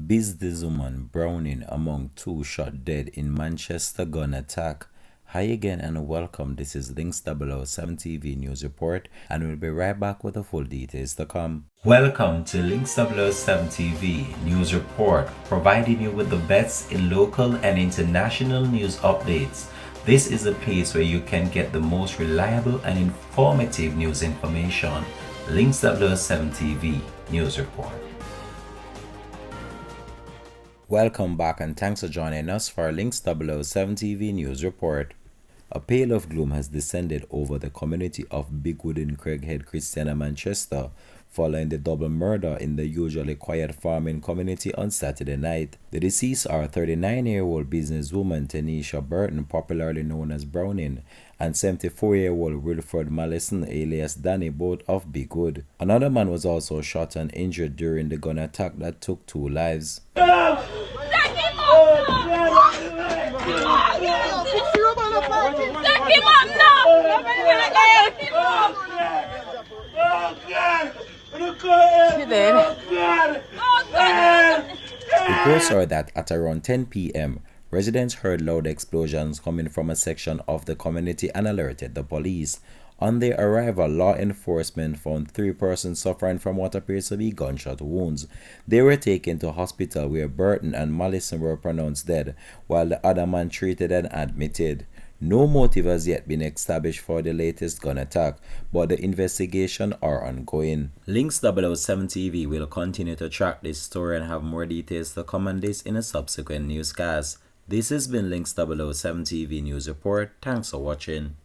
Businesswoman Browning among two shot dead in Manchester gun attack. Hi again and welcome. This is Links 007 TV News Report, and we'll be right back with the full details to come. Welcome to Links 007 TV News Report, providing you with the best in local and international news updates. This is a place where you can get the most reliable and informative news information. Links 007 TV News Report. Welcome back and thanks for joining us for our Links 007 TV News Report. A pale of gloom has descended over the community of Bigwood in Craighead, Christiana, Manchester, following the double murder in the usually quiet farming community on Saturday night. The deceased are 39-year-old businesswoman Tanesha Burton, popularly known as Browning, and 74-year-old Wilfred Mallison, alias Danny, both of Bigwood. Another man was also shot and injured during the gun attack that took two lives. Reports are that at around 10 p.m., residents heard loud explosions coming from a section of the community and alerted the police. On their arrival, law enforcement found 3 persons suffering from what appears to be gunshot wounds. They were taken to hospital where Burton and Mallison were pronounced dead, while the other man treated and admitted. No motive has yet been established for the latest gun attack, but the investigation are ongoing. Links 007 TV will continue to track this story and have more details to come on this in a subsequent newscast. This has been Links 007 TV News Report. Thanks for watching.